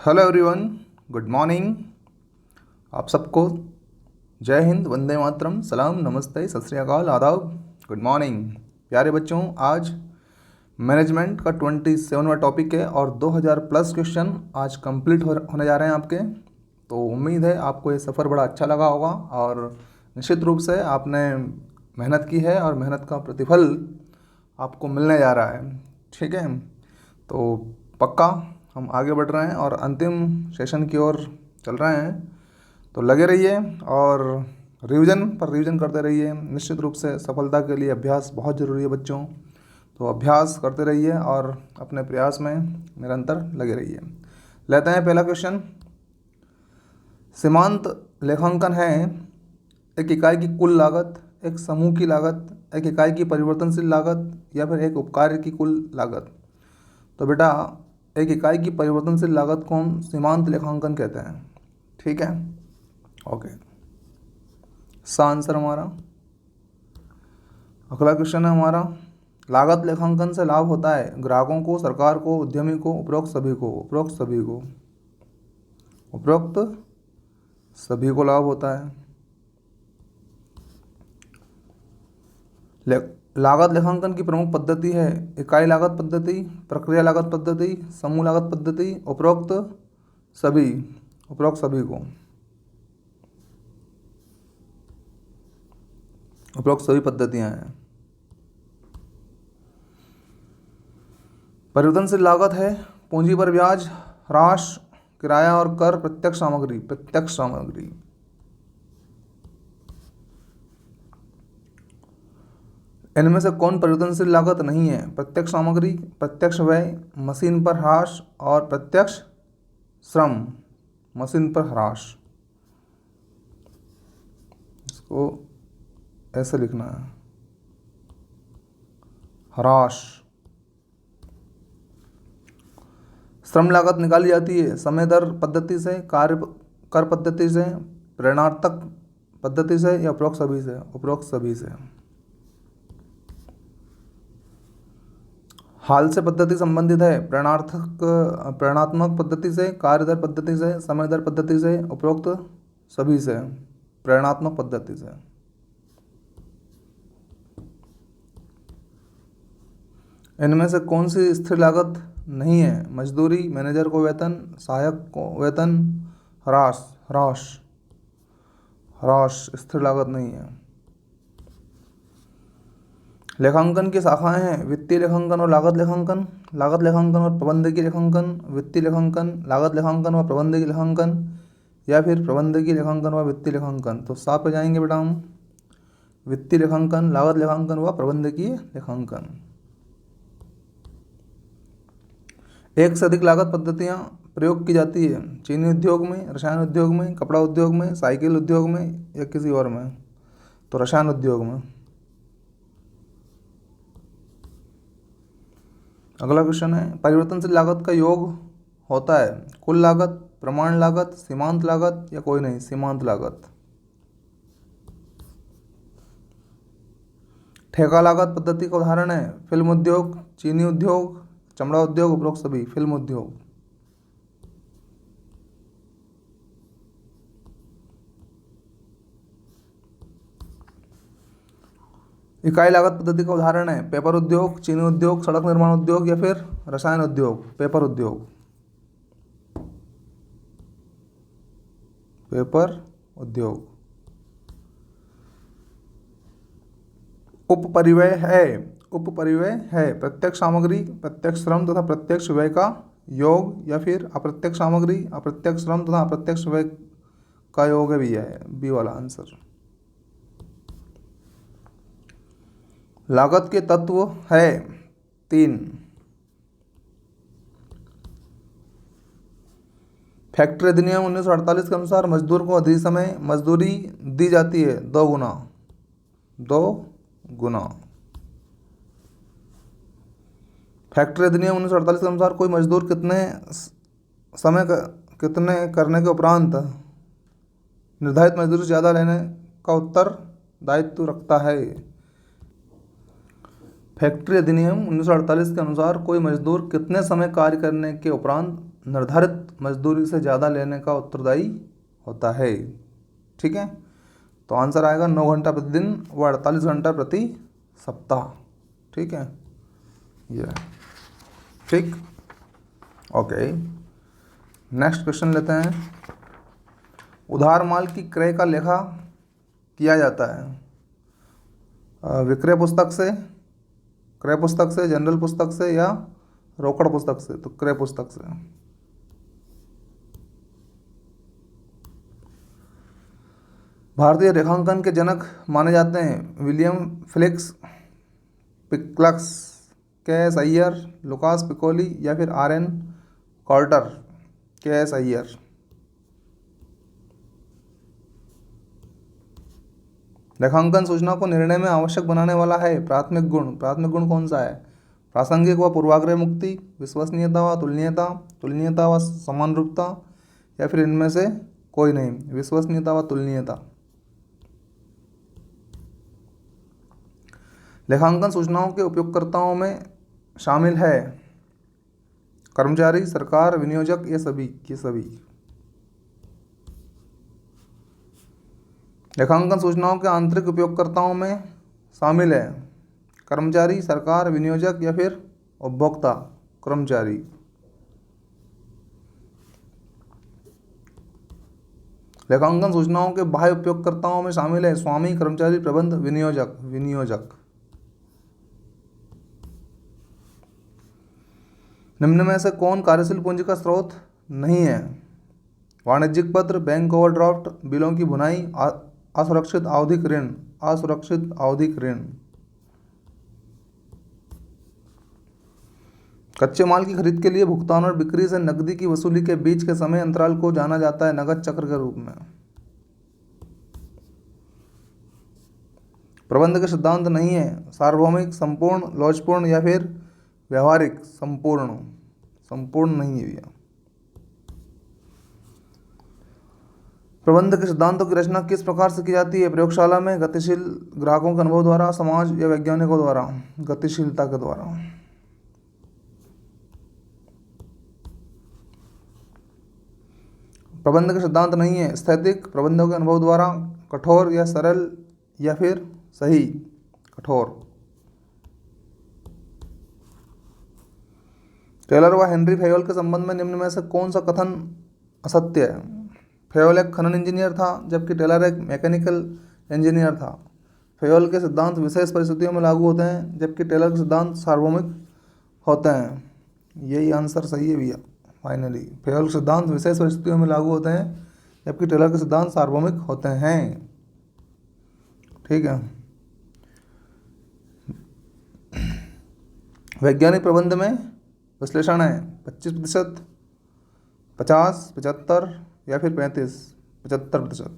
Hello everyone, good morning. आप सबको जय हिंद, वंदे मातरम, सलाम, नमस्ते, सत श्री अकाल, आदाब, गुड मॉर्निंग। प्यारे बच्चों, आज मैनेजमेंट का 27वां टॉपिक है और 2000 प्लस क्वेश्चन आज कंप्लीट होने जा रहे हैं आपके। तो उम्मीद है आपको ये सफ़र बड़ा अच्छा लगा होगा और निश्चित रूप से आपने मेहनत की है और मेहनत का प्रतिफल आपको मिलने जा रहा है। ठीक है, तो पक्का हम आगे बढ़ रहे हैं और अंतिम सेशन की ओर चल रहे हैं। तो लगे रहिए और रिवीजन पर रिवीजन करते रहिए। निश्चित रूप से सफलता के लिए अभ्यास बहुत ज़रूरी है बच्चों। तो अभ्यास करते रहिए और अपने प्रयास में निरंतर लगे रहिए। लेते हैं पहला क्वेश्चन। सीमांत लेखांकन है एक इकाई की कुल लागत, एक समूह की लागत, एक इकाई की परिवर्तनशील लागत या फिर एक उपकार्य की कुल लागत। तो बेटा, एक इकाई की परिवर्तनशील लागत को हम सीमांत लेखांकन कहते हैं। ठीक है, ओके। सा आंसर हमारा। अगला क्वेश्चन है हमारा, लागत लेखांकन से लाभ होता है ग्राहकों को, सरकार को, उद्यमी को, उपरोक्त सभी को। उपरोक्त सभी को, उपरोक्त सभी को लाभ होता है। लागत लेखांकन की प्रमुख पद्धति है इकाई लागत पद्धति, प्रक्रिया लागत पद्धति, समूह लागत पद्धति, उपरोक्त सभी। उपरोक्त सभी को, उपरोक्त सभी पद्धतियां हैं। परिवर्तनशील लागत है पूंजी पर ब्याज, ह्रास, किराया और कर, प्रत्यक्ष सामग्री। प्रत्यक्ष सामग्री। इनमें से कौन परिवर्तनशील लागत नहीं है? प्रत्यक्ष सामग्री, प्रत्यक्ष व्यय, मशीन पर ह्रास और प्रत्यक्ष श्रम। मशीन पर ह्रास, इसको ऐसे लिखना है, ह्रास। श्रम लागत निकाली जाती है समय दर पद्धति से, कार्य कर पद्धति से, प्रेरणात्मक पद्धति से या उपरोक्त सभी से। उपरोक्त सभी से। हाल से पद्धति संबंधित है प्रेरणात्मक पद्धति से, कार्य दर पद्धति से, समय दर पद्धति से, उपरोक्त सभी से, प्रेरणात्मक पद्धति से। इनमें से कौन सी स्थिर लागत नहीं है? मजदूरी, मैनेजर को वेतन, सहायक को वेतन, ह्रास। ह्रास, ह्रास स्थिर लागत नहीं है। लेखांकन की शाखाएं हैं वित्तीय लेखांकन और लागत लेखांकन, लागत लेखांकन और प्रबंधकीय लेखांकन, वित्तीय लेखांकन, लागत लेखांकन व प्रबंधकीय लेखांकन या फिर प्रबंधकीय लेखांकन व वित्तीय लेखांकन। तो साफ पे जाएंगे बेटा हम, वित्तीय लेखांकन, लागत लेखांकन व प्रबंधकीय लेखांकन। एक से अधिक लागत पद्धतियाँ प्रयोग की जाती है चीनी उद्योग में, रसायन उद्योग में, कपड़ा उद्योग में, साइकिल उद्योग में या किसी और में। तो रसायन उद्योग में। अगला क्वेश्चन है, परिवर्तनशील लागत का योग होता है कुल लागत, प्रमाण लागत, सीमांत लागत या कोई नहीं। सीमांत लागत। ठेका लागत पद्धति का उदाहरण है फिल्म उद्योग, चीनी उद्योग, चमड़ा उद्योग, उपरोक्त सभी। फिल्म उद्योग। इकाई लागत पद्धति का उदाहरण है पेपर उद्योग, चीनी उद्योग, सड़क निर्माण उद्योग या फिर रसायन उद्योग। पेपर उद्योग। पेपर उद्योग। उपपरिव्यय है, उपपरिव्यय है प्रत्यक्ष सामग्री, प्रत्यक्ष श्रम तथा प्रत्यक्ष व्यय का योग या फिर अप्रत्यक्ष सामग्री, अप्रत्यक्ष श्रम तथा अप्रत्यक्ष व्यय का योग है। भी है बी वाला आंसर। लागत के तत्व है 3। फैक्ट्री अधिनियम 1948 के अनुसार मजदूर को अधिक समय मजदूरी दी जाती है 2 गुना। 2 गुना। फैक्ट्री अधिनियम 1948 के अनुसार कोई मजदूर कितने समय कितने करने के उपरांत निर्धारित मजदूरी से ज़्यादा लेने का उत्तरदायित्व रखता है? फैक्ट्री अधिनियम 1948 के अनुसार कोई मजदूर कितने समय कार्य करने के उपरांत निर्धारित मजदूरी से ज़्यादा लेने का उत्तरदायी होता है। ठीक है, तो आंसर आएगा 9 घंटा प्रतिदिन व 48 घंटा प्रति सप्ताह। ठीक है, ये ठीक। ओके, नेक्स्ट क्वेश्चन लेते हैं। उधार माल की क्रय का लेखा किया जाता है विक्रय पुस्तक से, क्रय पुस्तक से, जनरल पुस्तक से या रोकड़ पुस्तक से? तो क्रय पुस्तक से। भारतीय रेखांकन के जनक माने जाते हैं विलियम फेलिक्स पिक्लक्स, के.एस. अय्यर, लुकास पिकोली या फिर आर.एन. Quarter, KS. अय्यर। रेखांकन सूचना को निर्णय में आवश्यक बनाने वाला है प्राथमिक गुण। प्राथमिक गुण कौन सा है? प्रासंगिक व पूर्वाग्रह मुक्ति, विश्वसनीयता व तुलनीयता, तुलनीयता व समानरूपता या फिर इनमें से कोई नहीं? विश्वसनीयता व तुलनीयता। लेखांकन सूचनाओं के उपयोगकर्ताओं में शामिल है कर्मचारी, सरकार, विनियोजक, ये सभी के सभी। लेखांकन सूचनाओं के आंतरिक उपयोगकर्ताओं में शामिल है कर्मचारी, सरकार, विनियोजक या फिर उपभोक्ता, कर्मचारी। लेखांकन सूचनाओं के बाह्य उपयोगकर्ताओं में शामिल है स्वामी, कर्मचारी, प्रबंध, विनियोजक, विनियोजक। निम्न में से कौन कार्यशील पूंजी का स्रोत नहीं है? वाणिज्यिक पत्र, बैंक ओवरड्राफ्ट, बिलों की भुनाई, असुरक्षित आवधिक ऋण, असुरक्षित आवधिक ऋण। कच्चे माल की खरीद के लिए भुगतान और बिक्री से नकदी की वसूली के बीच के समय अंतराल को जाना जाता है नगद चक्र के रूप में। प्रबंध के सिद्धांत नहीं है सार्वभौमिक, संपूर्ण, लॉजपूर्ण या फिर व्यवहारिक। संपूर्ण, संपूर्ण नहीं है भैया। प्रबंध के सिद्धांतों की रचना किस प्रकार से की जाती है? प्रयोगशाला में, गतिशील ग्राहकों के अनुभव द्वारा, समाज या वैज्ञानिकों द्वारा? गतिशीलता के द्वारा। प्रबंध के सिद्धांत नहीं है स्थैतिक, प्रबंधों के अनुभव द्वारा, कठोर या सरल या फिर सही? कठोर। टेलर व हेनरी फेयोल के संबंध में निम्न में से कौन सा कथन असत्य है? फेयोल एक खनन इंजीनियर था जबकि टेलर एक मैकेनिकल इंजीनियर था। फेयोल के सिद्धांत विशेष परिस्थितियों में लागू होते हैं जबकि टेलर के सिद्धांत सार्वभौमिक होते हैं। यही आंसर सही है भैया। फाइनली फेयोल के सिद्धांत विशेष परिस्थितियों में लागू होते हैं जबकि टेलर के सिद्धांत सार्वभौमिक होते हैं। ठीक है। वैज्ञानिक प्रबंध में विश्लेषण है 25%, 50, 75 या फिर 35? 75%।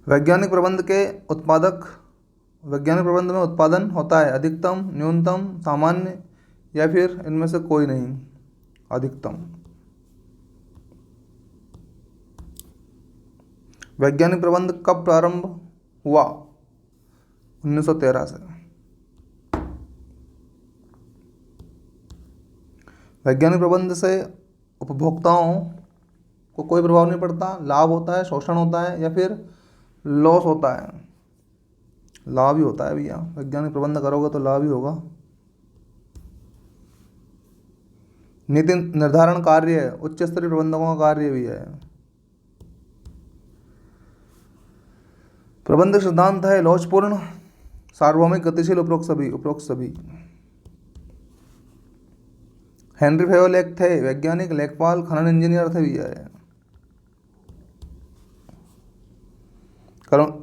वैज्ञानिक प्रबंध में उत्पादन होता है अधिकतम, न्यूनतम, सामान्य या फिर इनमें से कोई नहीं? अधिकतम। वैज्ञानिक प्रबंध कब प्रारंभ हुआ? 1913 से। वैज्ञानिक प्रबंध से उपभोक्ताओं को कोई प्रभाव नहीं पड़ता, लाभ होता है, शोषण होता है या फिर लॉस होता है? लाभ ही होता है भैया। वैज्ञानिक प्रबंध करोगे तो लाभ ही होगा। नीति निर्धारण कार्य है उच्च स्तरीय प्रबंधकों का कार्य भी है। प्रबंध सिद्धांत है लॉजपूर्ण, सार्वभौमिक, गतिशील, उपरोक्त सभी? उपरोक्त सभी। हेनरी फेयोल एक थे वैज्ञानिक, लेखपाल, खनन इंजीनियर थे भैया।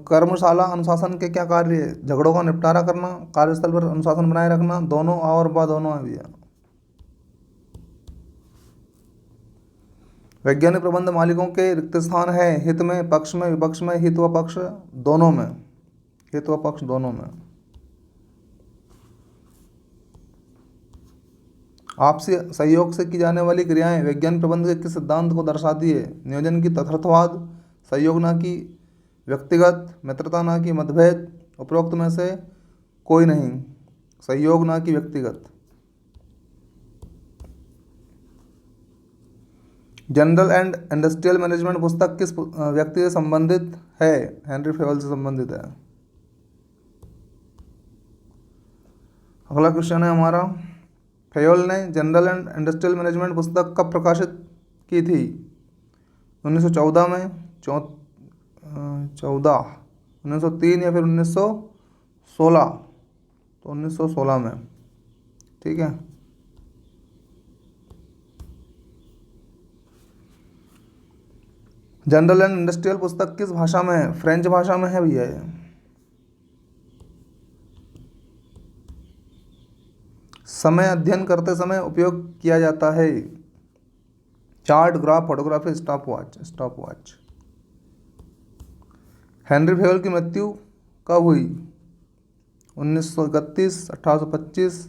कर्मशाला अनुशासन के क्या कार्य है? झगड़ों का निपटारा करना, कार्यस्थल पर अनुशासन बनाए रखना, दोनों और दोनों है भैया। वैज्ञानिक प्रबंध मालिकों के रिक्त स्थान है हित में, पक्ष में, विपक्ष में, हित व पक्ष दोनों में? हित व पक्ष दोनों में। आपसी सहयोग से की जाने वाली क्रियाएं वैज्ञानिक प्रबंध के किस सिद्धांत को दर्शाती है? नियोजन की तथार्थवाद, सहयोग ना की व्यक्तिगत, मित्रता ना की मतभेद, उपरोक्त में से कोई नहीं? सहयोग ना कि व्यक्तिगत। जनरल एंड इंडस्ट्रियल मैनेजमेंट पुस्तक किस व्यक्ति से संबंधित है? हेनरी फेवल से संबंधित है। अगला क्वेश्चन है हमारा, फेयोल ने जनरल एंड इंडस्ट्रियल मैनेजमेंट पुस्तक कब प्रकाशित की थी? 1914 में, 1903 या फिर 1916? तो 1916 में। ठीक है। जनरल एंड इंडस्ट्रियल पुस्तक किस भाषा में है? फ्रेंच भाषा में है भैया ये। समय अध्ययन करते समय उपयोग किया जाता है? Chart, graph, photography, stopwatch. Henri Fayol की मृत्यु कब हुई? 1931, 1825,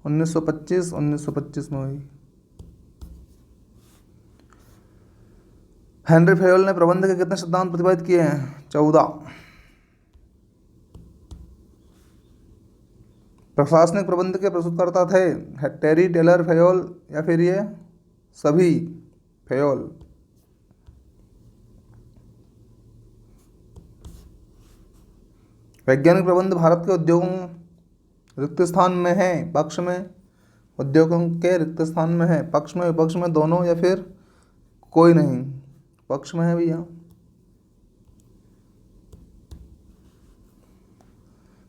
1925, 1925 में हुई। हेनरी फेवल ने प्रबंध के कितने सिद्धांत प्रतिपादित किए हैं? 14। प्रशासनिक प्रबंध के प्रस्तुतकर्ता थे टेरी, टेलर, फेयोल या फिर ये सभी? फेयोल। वैज्ञानिक प्रबंध भारत के उद्योगों रिक्त स्थान में है, पक्ष में? उद्योगों के रिक्त स्थान में है, पक्ष में, विपक्ष में, दोनों या फिर कोई नहीं? पक्ष में है भैया।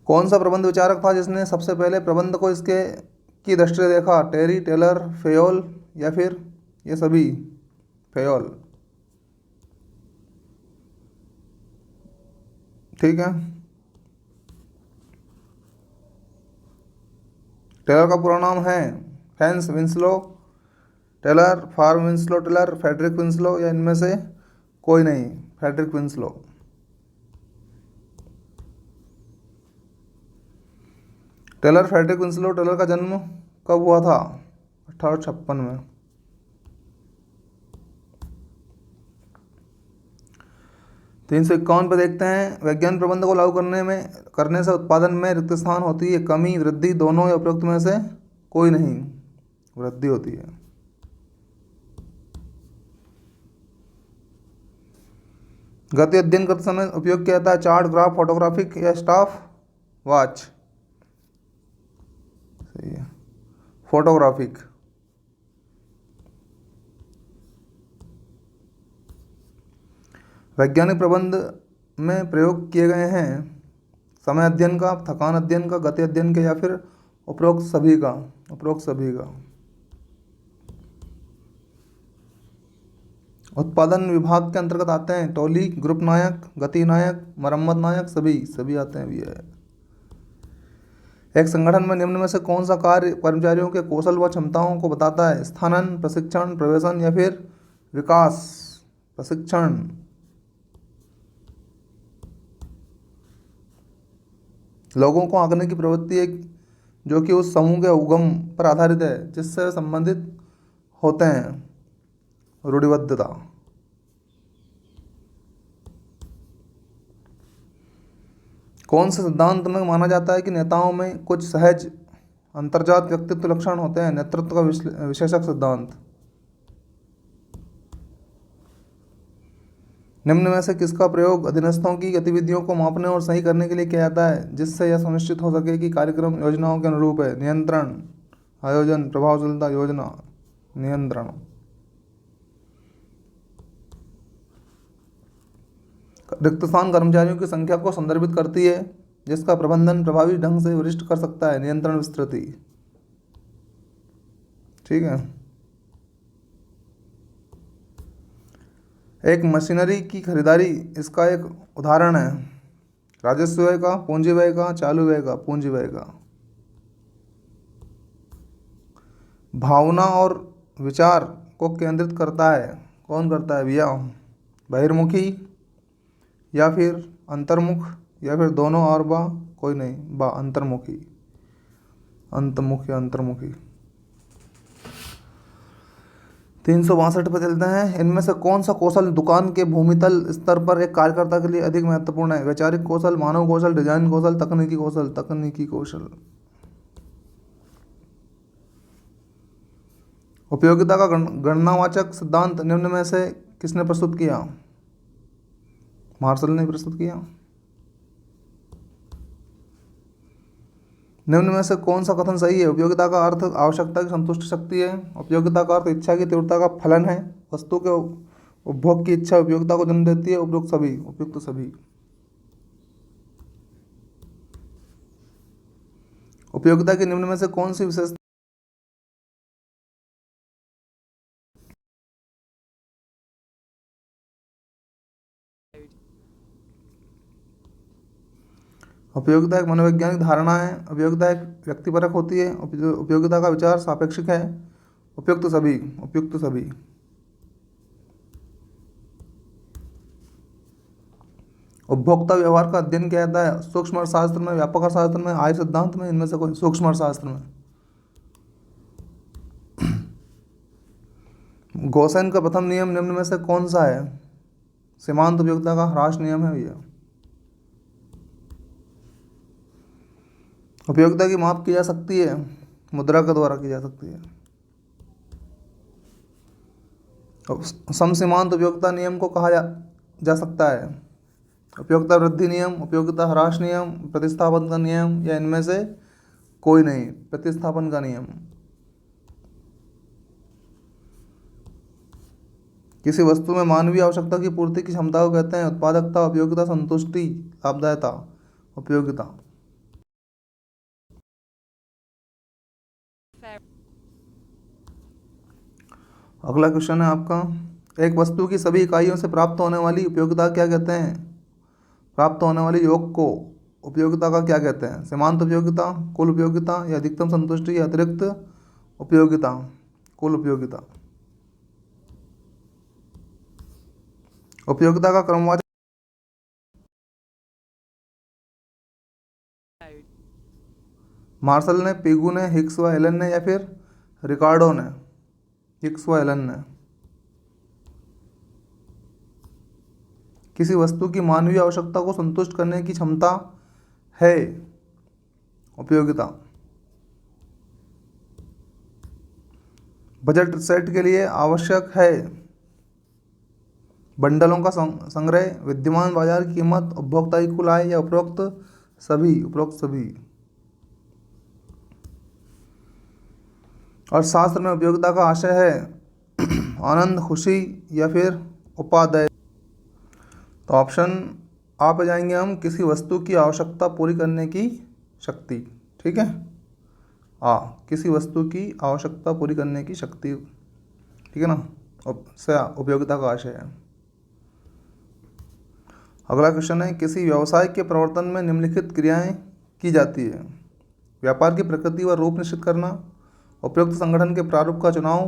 कौन सा प्रबंध विचारक था जिसने सबसे पहले प्रबंध को इसके की दृष्टि से देखा? टेरी, टेलर, फेयोल या फिर ये सभी? फेयोल। ठीक है। टेलर का पूरा नाम है फ्रांस विंसलो टेलर, फार्म विंसलो टेलर, फ्रेडरिक विंसलो या इनमें से कोई नहीं? Frederick Winslow. Taylor, Frederick Winslow Taylor का जन्म कब हुआ था? 1856 में। 351 पे देखते हैं, वैज्ञानिक प्रबंध को लागू करने से उत्पादन में रिक्त स्थान होती है, कमी, वृद्धि, दोनों या उपरोक्त में से कोई नहीं? वृद्धि होती है। गति अध्ययन करते समय उपयोग किया जाता है? चार्ट, ग्राफ, फोटोग्राफिक या स्टॉप वॉच? सही है, फोटोग्राफिक। वैज्ञानिक प्रबंध में प्रयोग किए गए हैं समय अध्ययन का, थकान अध्ययन का, गति अध्ययन के या फिर उपरोक्त सभी का? उपरोक्त सभी का। उत्पादन विभाग के अंतर्गत आते हैं टोली, ग्रुप नायक, गति नायक, मरम्मत नायक, सभी आते हैं भैया। एक संगठन में निम्न में से कौन सा कार्य कर्मचारियों के कौशल व क्षमताओं को बताता है? स्थानन, प्रशिक्षण, प्रवेशन या फिर विकास? प्रशिक्षण। लोगों को आंकने की प्रवृत्ति एक जो कि उस समूह के उगम पर आधारित है जिससे संबंधित होते हैं। रूढ़िबद्धता। कौन से सिद्धांत में माना जाता है कि नेताओं में कुछ सहज अंतर्जात व्यक्तित्व लक्षण होते हैं? नेतृत्व का विशेषक सिद्धांत। निम्न में से किसका प्रयोग अधीनस्थों की गतिविधियों को मापने और सही करने के लिए किया जाता है जिससे यह सुनिश्चित हो सके कि कार्यक्रम योजनाओं के अनुरूप है? नियंत्रण, आयोजन, प्रभावशीलता, योजना, नियंत्रण। रिक्त स्थान कर्मचारियों की संख्या को संदर्भित करती है जिसका प्रबंधन प्रभावी ढंग से वरिष्ठ कर सकता है? नियंत्रण विस्तृति। ठीक है। एक मशीनरी की खरीदारी इसका एक उदाहरण है? राजस्व व्यय का, पूंजी व्यय का, चालू व्यय का? पूंजी व्यय का। भावना और विचार को केंद्रित करता है, कौन करता है भैया? बहिर्मुखी या फिर अंतर्मुख या फिर दोनों और बा? कोई नहीं, बा अंतर्मुखी। अंतर्मुखी। 362 पे चलते हैं, इनमें से कौन सा कौशल दुकान के भूमितल स्तर पर एक कार्यकर्ता के लिए अधिक महत्वपूर्ण है? वैचारिक कौशल, मानव कौशल, डिजाइन कौशल, तकनीकी कौशल? तकनीकी कौशल। उपयोगिता का गणनावाचक सिद्धांत निम्न में से किसने प्रस्तुत किया? मार्शल ने प्रस्तुत किया। निम्न में से कौन सा कथन सही है? उपयोगिता का अर्थ आवश्यकता की संतुष्ट शक्ति है। उपयोगिता का अर्थ इच्छा की तीव्रता का फलन है। वस्तु के उपभोग की इच्छा उपयोगिता को जन्म देती है। उपयुक्त सभी। उपयोगिता की निम्न में से कौन सी विशेषता? उपयोगिता एक मनोवैज्ञानिक धारणा है। उपयोगिता एक व्यक्तिपरक होती है। उपयोगिता का विचार सापेक्षिक है। उपयुक्त सभी। उपभोक्ता व्यवहार का अध्ययन किया जाता है सूक्ष्म अर्थशास्त्र में, व्यापक अर्थशास्त्र में, आय सिद्धांत में, इनमें से कोई? सूक्ष्म अर्थशास्त्र में। गॉसेन का प्रथम नियम निम्न में से कौन सा है? सीमांत उपयोगिता का ह्रास नियम है भैया। उपयोगिता की माप की जा सकती है, मुद्रा के द्वारा की जा सकती है। समसीमांत उपयोगिता नियम को कहा जा सकता है उपयोगिता वृद्धि नियम, उपयोगिता ह्रास नियम, प्रतिस्थापन का नियम, या इनमें से कोई नहीं? प्रतिस्थापन का नियम। किसी वस्तु में मानवीय आवश्यकता की पूर्ति की क्षमता को कहते हैं उत्पादकता, उपयोगिता, संतुष्टि, लाभदायता, उपयोगिता। अगला क्वेश्चन है आपका, एक वस्तु की सभी इकाइयों से प्राप्त होने वाली उपयोगिता क्या कहते हैं? प्राप्त होने वाली योग को उपयोगिता का क्या कहते हैं? सीमांत उपयोगिता, कुल उपयोगिता, या अधिकतम संतुष्टि, या अतिरिक्त उपयोगिता? कुल उपयोगिता। उपयोगिता का क्रमवाचक मार्शल ने, पिगू ने, हिक्स व एलन ने, या फिर रिकार्डो ने? हिक्स व एलन ने। किसी वस्तु की मानवीय आवश्यकता को संतुष्ट करने की क्षमता है उपयोगिता। बजट सेट के लिए आवश्यक है बंडलों का संग्रह, विद्यमान बाजार की कीमत, उपभोक्ता की कुल आय, या उपरोक्त सभी। और शास्त्र में उपयोगिता का आशय है आनंद, खुशी, या फिर उपादेय। तो ऑप्शन आ पे जाएंगे हम, किसी वस्तु की आवश्यकता पूरी करने की शक्ति। ठीक है, किसी वस्तु की आवश्यकता पूरी करने की शक्ति, ठीक है ना, से उपयोगिता का आशय है। अगला क्वेश्चन है, किसी व्यवसाय के प्रवर्तन में निम्नलिखित क्रियाएं की जाती है? व्यापार की प्रकृति व रूप निश्चित करना, उपयुक्त संगठन के प्रारूप का चुनाव,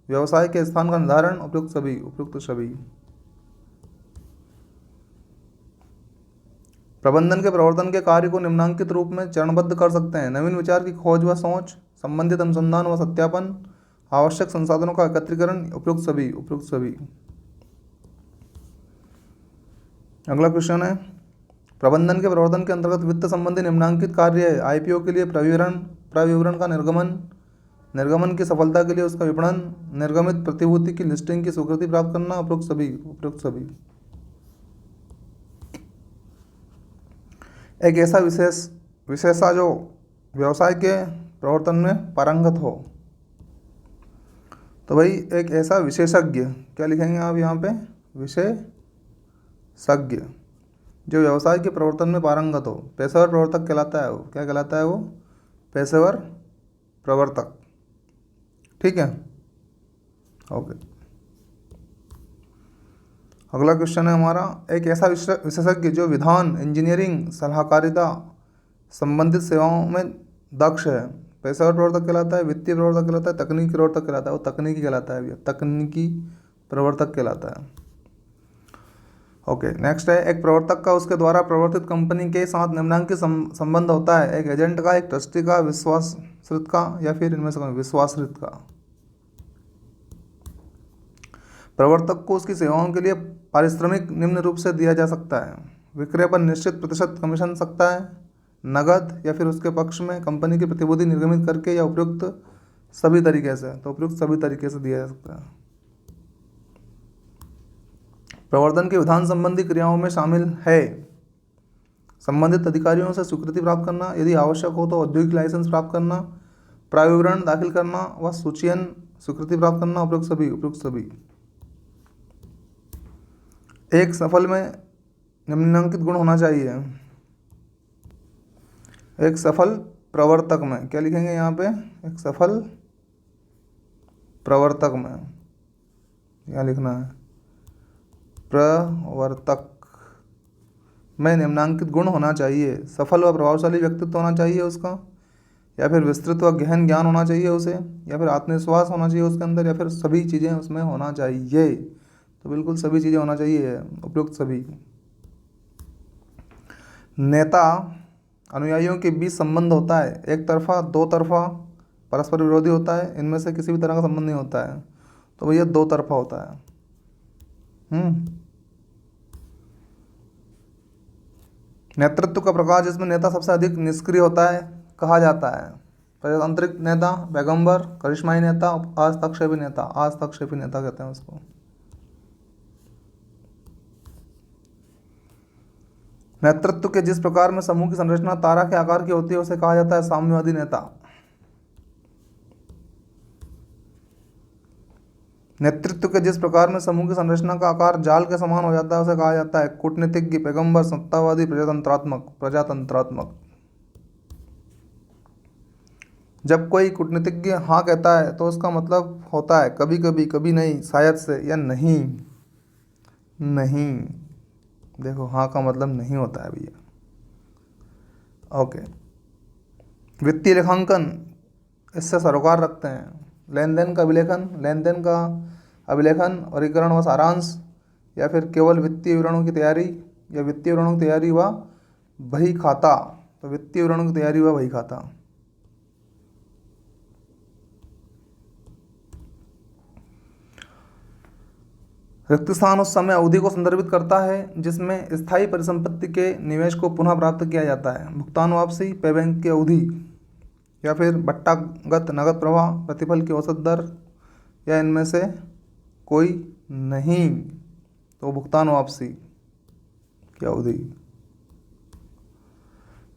व्यवसाय के स्थान का निर्धारण, उपयुक्त सभी। प्रबंधन के प्रवर्तन के कार्य को निम्नांकित रूप में चरणबद्ध कर सकते हैं: नवीन विचार की खोज व सोच, संबंधित अनुसंधान व सत्यापन, आवश्यक संसाधनों का एकत्रीकरण, उपयुक्त सभी। अगला क्वेश्चन है, प्रबंधन के प्रवर्तन के अंतर्गत वित्त संबंधी निम्नांकित कार्य है: आईपीओ के लिए प्रविवरण का निर्गमन की सफलता के लिए उसका विपणन, निर्गमित प्रतिभूति की लिस्टिंग की स्वीकृति प्राप्त करना, उपयुक्त सभी। एक ऐसा विशेषा जो व्यवसाय के प्रवर्तन में पारंगत हो। तो भाई एक ऐसा विशेषज्ञ, क्या लिखेंगे आप यहाँ पे? विशेषज्ञ जो व्यवसाय के प्रवर्तन में पारंगत हो, पेशेवर प्रवर्तक कहलाता है वो। क्या कहलाता है वो? पेशेवर प्रवर्तक। ठीक है, ओके। अगला क्वेश्चन है हमारा, एक ऐसा विशेषज्ञ जो विधान, इंजीनियरिंग, सलाहकारिता संबंधित सेवाओं में दक्ष है, पेशेवर प्रवर्तक कहलाता है, वित्तीय प्रवर्तक कहलाता है, तकनीकी प्रवर्तक कहलाता है? वो तकनीकी कहलाता है भैया, तकनीकी प्रवर्तक कहलाता है। ओके, नेक्स्ट है, एक प्रवर्तक का उसके द्वारा प्रवर्तित कंपनी के साथ निम्नांकित संबंध होता है: एक एजेंट का, एक ट्रस्टी का, विश्वासरित का, या फिर इनमें से विश्वासरित का? प्रवर्तक को उसकी सेवाओं के लिए पारिश्रमिक निम्न रूप से दिया जा सकता है: विक्रय पर निश्चित प्रतिशत कमीशन सकता है, नगद, या फिर उसके पक्ष में कंपनी की प्रतिभूति निर्गमित करके, या उपयुक्त सभी तरीके से, तो उपयुक्त सभी तरीके से दिया जा सकता है। प्रवर्तन के विधान संबंधी क्रियाओं में शामिल है संबंधित अधिकारियों से स्वीकृति प्राप्त करना, यदि आवश्यक हो तो औद्योगिक लाइसेंस प्राप्त करना, प्राविवरण दाखिल करना व सूचयन स्वीकृति प्राप्त करना। उपयुक्त सभी, उपयुक्त सभी। एक सफल में निम्नलिखित गुण होना चाहिए। एक सफल प्रवर्तक में क्या लिखेंगे यहाँ पे, एक सफल प्रवर्तक में क्या लिखना है, प्रवर्तक में निम्नांकित गुण होना चाहिए। सफल व प्रभावशाली व्यक्तित्व होना चाहिए उसका, या फिर विस्तृत व गहन ज्ञान होना चाहिए उसे, या फिर आत्मविश्वास होना चाहिए उसके अंदर, या फिर सभी चीज़ें उसमें होना चाहिए। तो बिल्कुल सभी चीज़ें होना चाहिए, उपयुक्त सभी। नेता अनुयायियों के बीच संबंध होता है, एक तरफा, दो तरफा, परस्पर विरोधी होता है, इनमें से किसी भी तरह का संबंध नहीं होता है। तो भैया दो तरफा होता है। नेतृत्व का प्रकार जिसमें नेता सबसे अधिक निष्क्रिय होता है कहा जाता है प्रजातांत्रिक नेता, पैगंबर, करिश्माई नेता, हस्तक्षेपी नेता। हस्तक्षेपी नेता कहते हैं उसको। नेतृत्व के जिस प्रकार में समूह की संरचना तारा के आकार की होती है उसे कहा जाता है साम्यवादी नेता। नेतृत्व के जिस प्रकार में समूह की संरचना का आकार जाल के समान हो जाता है उसे कहा जाता है कूटनीतिज्ञ, पैगंबर, सत्तावादी, प्रजातंत्रात्मक। प्रजातंत्रात्मक। जब कोई कूटनीतिज्ञ हाँ कहता है तो उसका मतलब होता है कभी कभी, कभी नहीं, शायद से, या नहीं। नहीं, देखो हाँ का मतलब नहीं होता है भैया। ओके। वित्तीय लेखांकन इससे सरोकार रखते हैं। लेन देन का अभिलेखन, लेन देन का अभिलेखन, वर्गीकरण व सारांश, या फिर केवल वित्तीय विवरणों की तैयारी, या वित्तीय विवरणों की तैयारी व बही खाता। तो वित्तीय विवरणों की तैयारी व बही खाता। रिक्त स्थान उस समय अवधि को संदर्भित करता है जिसमें स्थायी परिसंपत्ति के निवेश को पुनः प्राप्त किया जाता है। भुगतान वापसी, पे बैंक की अवधि, या फिर बट्टागत नगद प्रवाह, प्रतिफल की औसत दर, या इनमें से कोई नहीं। तो भुगतान वापसी की अवधि।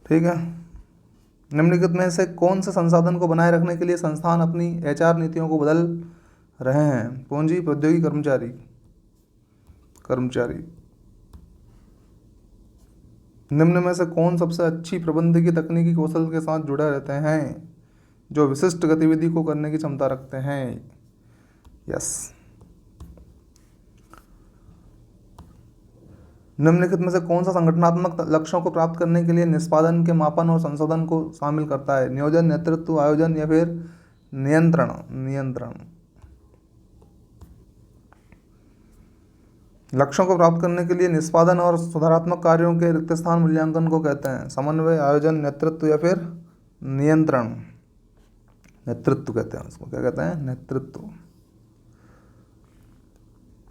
ठीक है। निम्नलिखित में से कौन से संसाधन को बनाए रखने के लिए संस्थान अपनी एचआर नीतियों को बदल रहे हैं? पूंजी, प्रौद्योगिकी, कर्मचारी। कर्मचारी। निम्न में से कौन सबसे अच्छी प्रबंधकीय तकनीकी कौशल के साथ जुड़े रहते हैं जो विशिष्ट गतिविधि को करने की क्षमता रखते हैं? यस। निम्नलिखित में से कौन सा संगठनात्मक लक्ष्यों को प्राप्त करने के लिए निष्पादन के मापन और संशोधन को शामिल करता है? नियोजन, नेतृत्व, आयोजन, या फिर नियंत्रण? नियंत्रण। लक्ष्यों को प्राप्त करने के लिए निष्पादन और सुधारात्मक कार्यों के रिक्त स्थान मूल्यांकन को कहते हैं समन्वय, आयोजन, नेतृत्व, या फिर नियंत्रण? नेतृत्व कहते हैं उसको। क्या कहते हैं? नेतृत्व।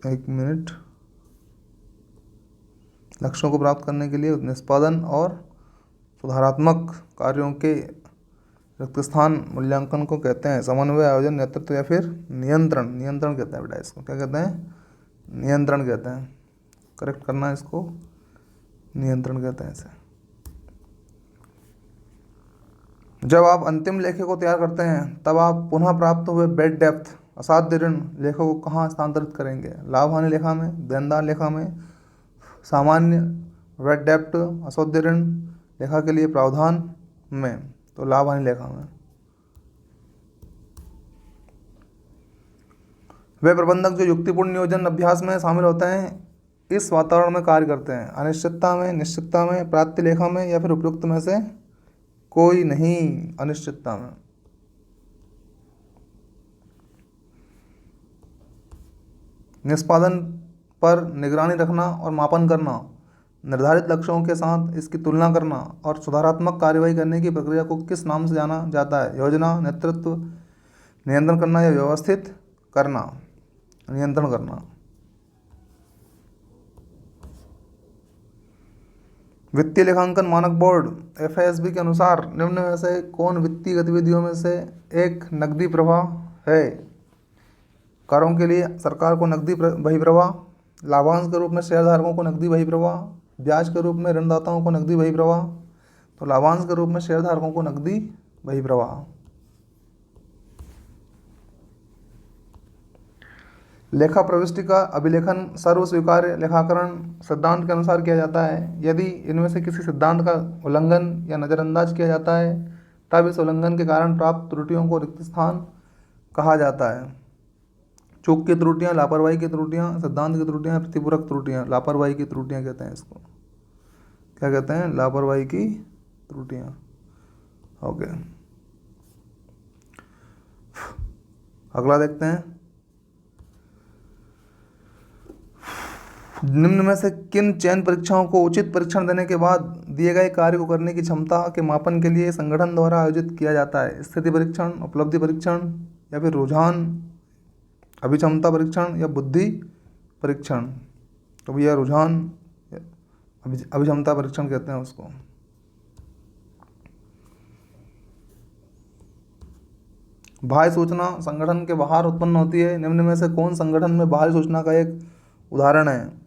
एक मिनट। लक्ष्यों को प्राप्त करने के लिए निष्पादन और सुधारात्मक कार्यों के रिक्त स्थान मूल्यांकन को कहते हैं समन्वय, आयोजन, नेतृत्व, या फिर नियंत्रण? नियंत्रण कहते हैं बेटा इसको। क्या कहते हैं? नियंत्रण कहते हैं। करेक्ट करना है इसको, नियंत्रण कहते हैं इसे। जब आप अंतिम लेखे को तैयार करते हैं तब आप पुनः प्राप्त हुए बेड डेप्थ असाध्य ऋण लेखों को कहाँ स्थानांतरित करेंगे? लाभ हानि लेखा में, देनदार लेखा में, सामान्य बेड डेप्थ असाध्य ऋण लेखा के लिए प्रावधान में। तो लाभ हानि लेखा में। वे प्रबंधक जो युक्तिपूर्ण नियोजन अभ्यास में शामिल होते हैं इस वातावरण में कार्य करते हैं अनिश्चितता में, निश्चितता में, प्राप्ति लेखा में, या फिर उपयुक्त में से कोई नहीं? अनिश्चितता में। निष्पादन पर निगरानी रखना और मापन करना, निर्धारित लक्ष्यों के साथ इसकी तुलना करना और सुधारात्मक कार्यवाही करने की प्रक्रिया को किस नाम से जाना जाता है? योजना, नेतृत्व, नियंत्रण करना, या व्यवस्थित करना? नियंत्रण करना। वित्तीय लेखांकन मानक बोर्ड FASB के अनुसार निम्न में से कौन वित्तीय गतिविधियों में से एक नकदी प्रवाह है? करों के लिए सरकार को नकदी बहिर्प्रवाह, लाभांश के रूप में शेयरधारकों को नकदी बहिर्प्रवाह, ब्याज के रूप में ऋणदाताओं को नकदी बहिर्प्रवाह। तो लाभांश के रूप में शेयरधारकों को नकदी बहिर्प्रवाह। लेखा प्रविष्टि का अभिलेखन सर्व स्वीकार्य लेखाकरण सिद्धांत के अनुसार किया जाता है। यदि इनमें से किसी सिद्धांत का उल्लंघन या नज़रअंदाज किया जाता है तब इस उल्लंघन के कारण प्राप्त त्रुटियों को रिक्त स्थान कहा जाता है। चूक की त्रुटियां, लापरवाही की त्रुटियां, सिद्धांत की त्रुटियां, प्रतिपूरक त्रुटियां। लापरवाही की त्रुटियां कहते हैं इसको, क्या कहते हैं? लापरवाही की त्रुटियां। ओके, अगला देखते हैं। निम्न में से किन चयन परीक्षाओं को उचित परीक्षण देने के बाद दिए गए कार्य को करने की क्षमता के मापन के लिए संगठन द्वारा आयोजित किया जाता है? स्थिति परीक्षण, उपलब्धि परीक्षण, या फिर रुझान अभिक्षमता परीक्षण, या बुद्धि परीक्षण? तो भैया रुझान अभिक्षमता परीक्षण कहते हैं उसको। बाह्य सूचना संगठन के बाहर उत्पन्न होती है। निम्न में से कौन संगठन में बाह्य सूचना का एक उदाहरण है?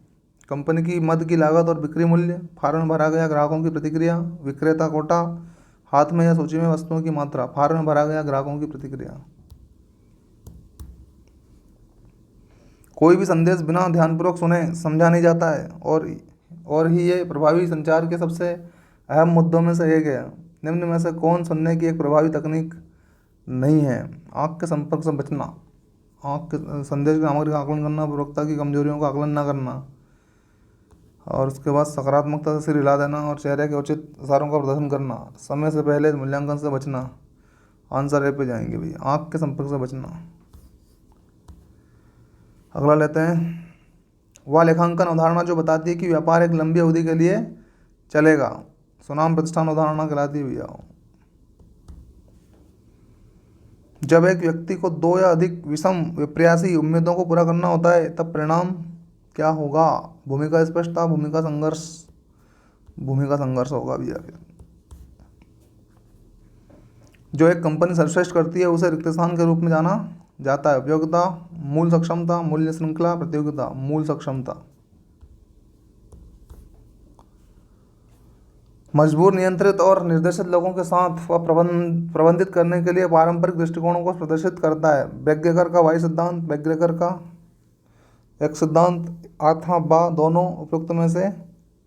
कंपनी की मद की लागत और बिक्री मूल्य, फार्म में भरा गया ग्राहकों की प्रतिक्रिया, विक्रेता कोटा, हाथ में या सूची में वस्तुओं की मात्रा, फार्म में भरा गया ग्राहकों की प्रतिक्रिया। कोई भी संदेश बिना ध्यानपूर्वक सुने समझा नहीं जाता है और ही ये प्रभावी संचार के सबसे अहम मुद्दों में से एक है। निम्न में से कौन सुनने की एक प्रभावी तकनीक नहीं है? आँख के संपर्क से बचना, आँख के संदेश की सामग्री का आकलन करना, प्रवक्ता की कमजोरियों का आकलन न करना, और उसके बाद सकारात्मकता से सिर हिला देना और चेहरे के उचित इशारों का प्रदर्शन करना, समय से पहले मूल्यांकन से बचना। आंसर ए पे जाएंगे भैया, आँख के संपर्क से बचना। अगला लेते हैं। वह लेखांकन अवधारणा जो बताती है कि व्यापार एक लंबी अवधि के लिए चलेगा, सुनाम प्रतिष्ठान अवधारणा कहलाती है भैया। जब एक व्यक्ति को दो या अधिक विषम विप्रयासी उम्मीदों को पूरा करना होता है तब परिणाम क्या होगा? भूमिका स्पष्टता, भूमिका संघर्ष होगा भैया। फिर जो एक कंपनी सर्वश्रेष्ठ करती है उसे रिक्त स्थान के रूप में जाना जाता है। उपयोगिता, मूल सक्षमता, मूल्य श्रृंखला, प्रतियोगिता। मूल सक्षमता। मजबूर, नियंत्रित और निर्देशित लोगों के साथ वह प्रबंधित करने के लिए पारंपरिक दृष्टिकोणों को प्रदर्शित करता है। बैगेकर का वाई सिद्धांत, बैगेकर का एक सिद्धांत, अथवा बा दोनों उपयुक्त में से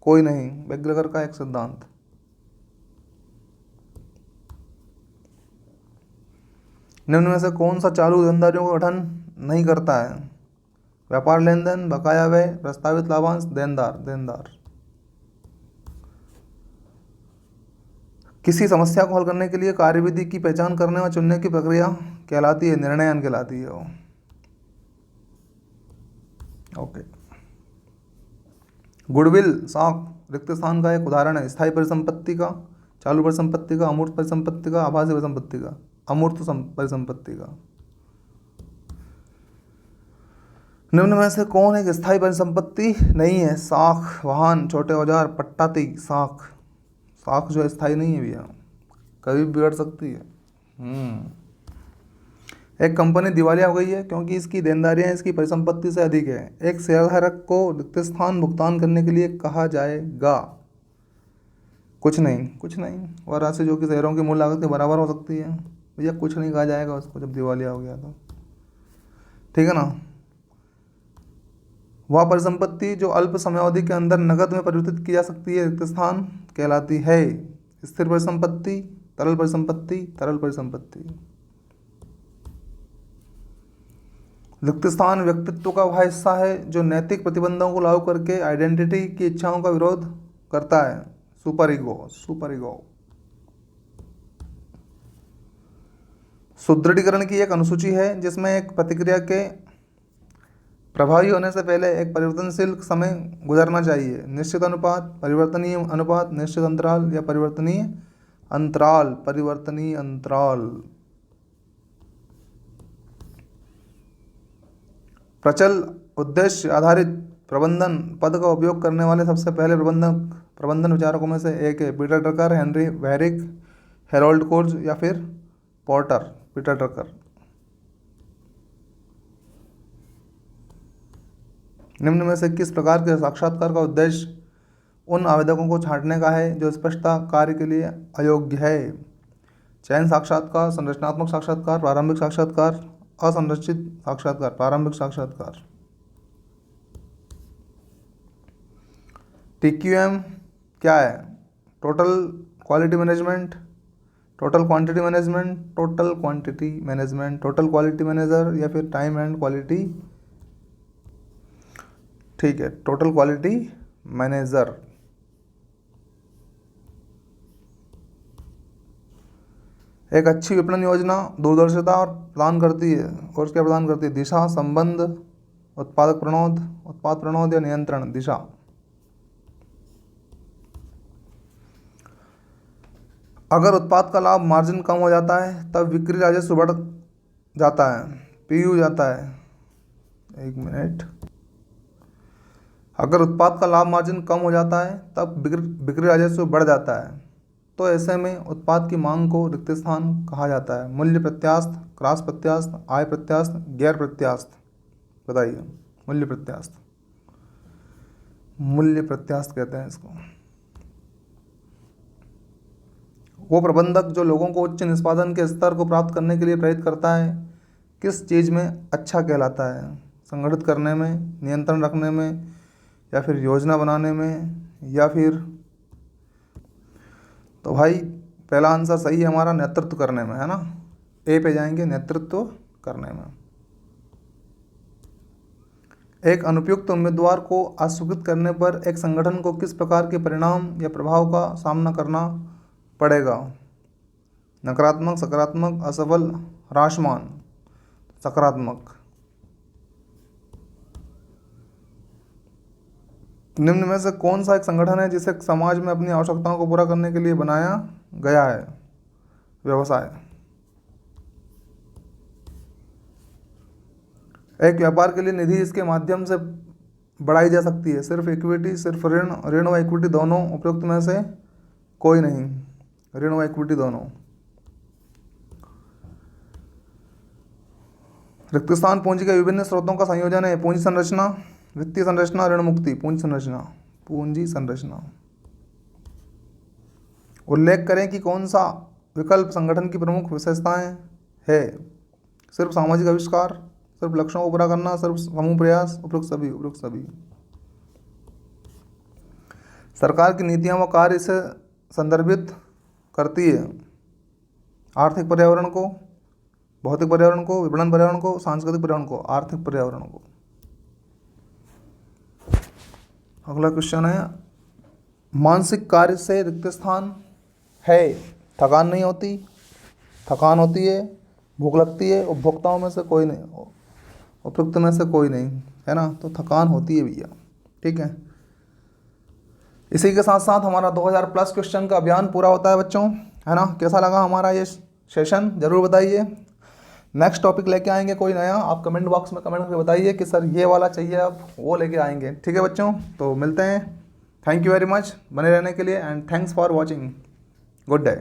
कोई नहीं। बैगेकर का एक सिद्धांत। निम्न में से कौन सा चालू देनदारियों का गठन नहीं करता है? व्यापार लेन देन, बकाया व्यय, प्रस्तावित लाभांश, देनदार। किसी समस्या को हल करने के लिए कार्यविधि की पहचान करने और चुनने की प्रक्रिया कहलाती है, निर्णयन कहलाती है वो। ओके। गुडविल साख रिक्त स्थान का एक उदाहरण है। स्थायी परिसंपत्ति का, चालू परिसंपत्ति का, अमूर्त परिसंपत्ति का, आभासी परिसंपत्ति का। अमूर्त परिसंपत्ति का। निम्न में से कौन एक स्थायी परिसंपत्ति नहीं है? साख, वाहन, छोटे औजार, पट्टाती। साख जो है स्थायी नहीं है भैया, कभी भी बिगड़ सकती है। एक कंपनी दिवालिया हो गई है क्योंकि इसकी देनदारियां इसकी परिसंपत्ति से अधिक है। एक शेयरधारक को रिक्त स्थान भुगतान करने के लिए कहा जाएगा? कुछ नहीं। वह राशि जो कि शेयरों की मूल लागत के बराबर हो सकती है भैया, कुछ नहीं कहा जाएगा उसको जब दिवालिया हो गया तो। ठीक है ना। वह परिसंपत्ति जो अल्प समयावधि के अंदर नकद में परिवर्तित की जा सकती है रिक्त स्थान कहलाती है। स्थिर परिसंपत्ति, तरल परिसंपत्ति। रिक्त स्थान व्यक्तित्व का वह हिस्सा है जो नैतिक प्रतिबंधों को लागू करके आइडेंटिटी की इच्छाओं का विरोध करता है। Super ego. सुदृढ़ीकरण की एक अनुसूची है जिसमें एक प्रतिक्रिया के प्रभावी होने से पहले एक परिवर्तनशील समय गुजरना चाहिए। निश्चित अनुपात, परिवर्तनीय अनुपात, निश्चित अंतराल, या परिवर्तनीय अंतराल। प्रचल उद्देश्य आधारित प्रबंधन पद का उपयोग करने वाले सबसे पहले प्रबंधन विचारकों में से एक है पीटर ड्रकर, हेनरी वेरिक, हेरोल्ड कोर्ज या फिर पोर्टर। Peter Drucker. निम्न में से किस प्रकार के साक्षात्कार का उद्देश्य उन आवेदकों को छांटने का है जो स्पष्टता कार्य के लिए अयोग्य है? चयन साक्षात्कार, संरचनात्मक साक्षात्कार, प्रारंभिक साक्षात्कार, असंरचित साक्षात्कार। प्रारंभिक साक्षात्कार। TQM क्या है? Total quality management, total quantity management, total quantity management, total quality manager या फिर टाइम एंड क्वालिटी। ठीक है, टोटल क्वालिटी मैनेजर। एक अच्छी विपणन योजना दूरदर्शिता और प्रदान करती है और क्या प्रदान करती है? दिशा, संबंध, उत्पाद प्रणोद या नियंत्रण। दिशा। अगर उत्पाद का लाभ मार्जिन कम हो जाता है तब बिक्री राजस्व बढ़ जाता है। PU जाता है। एक मिनट। अगर उत्पाद का लाभ मार्जिन कम हो जाता है तब बिक्री राजस्व बढ़ जाता है। तो ऐसे में उत्पाद की मांग को रिक्त स्थान कहा जाता है। मूल्य प्रत्यास्थ, क्रॉस प्रत्यास्थ, आय प्रत्यास्थ, गैर प्रत्यास्थ। बताइए। मूल्य प्रत्यास्थ। मूल्य प्रत्यास्थ कहते हैं इसको। वो प्रबंधक जो लोगों को उच्च निष्पादन के स्तर को प्राप्त करने के लिए प्रेरित करता है किस चीज़ में अच्छा कहलाता है? संगठित करने में, नियंत्रण रखने में, या फिर योजना बनाने में, या फिर? तो भाई पहला आंसर सही है हमारा, नेतृत्व करने में, है ना। ए पे जाएंगे, नेतृत्व करने में। एक अनुपयुक्त उम्मीदवार को अस्वीकृत करने पर एक संगठन को किस प्रकार के परिणाम या प्रभाव का सामना करना पड़ेगा? नकारात्मक, सकारात्मक, असफल, ह्रासमान। सकारात्मक। निम्न में से कौन सा एक संगठन है जिसे समाज में अपनी आवश्यकताओं को पूरा करने के लिए बनाया गया है? व्यवसाय। एक व्यापार के लिए निधि इसके माध्यम से बढ़ाई जा सकती है। सिर्फ इक्विटी, सिर्फ ऋण, ऋण व इक्विटी दोनों, उपयुक्त में से कोई नहीं। ऋण व इक्विटी दोनों। रिक्त स्थान पूंजी के विभिन्न स्रोतों का संयोजन है। पूंजी संरचना, वित्तीय संरचना, ऋण मुक्ति। पूंजी संरचना। पूंजी संरचना। उल्लेख करें कि कौन सा विकल्प संगठन की प्रमुख विशेषताएं है? सिर्फ सामाजिक आविष्कार, सिर्फ लक्ष्यों को पूरा करना, सिर्फ समूह प्रयास, उपयुक्त सभी। उपयुक्त सभी। सरकार की नीतियां व कार्य इसे संदर्भित करती है। आर्थिक पर्यावरण को, भौतिक पर्यावरण को, विपणन पर्यावरण को, सांस्कृतिक पर्यावरण को। आर्थिक पर्यावरण को। अगला क्वेश्चन है, मानसिक कार्य से रिक्त स्थान है। थकान नहीं होती, थकान होती है, भूख लगती है, उपभोक्ताओं में से कोई नहीं, उपयुक्त में से कोई नहीं, है ना। तो थकान होती है भैया। ठीक है। इसी के साथ साथ हमारा 2000 प्लस क्वेश्चन का अभियान पूरा होता है बच्चों, है ना। कैसा लगा हमारा ये सेशन ज़रूर बताइए। नेक्स्ट टॉपिक लेके आएंगे कोई नया, आप कमेंट बॉक्स में कमेंट करके बताइए कि सर ये वाला चाहिए, अब वो लेके आएंगे। ठीक है बच्चों, तो मिलते हैं। थैंक यू वेरी मच बने रहने के लिए and thanks for watching. Good day.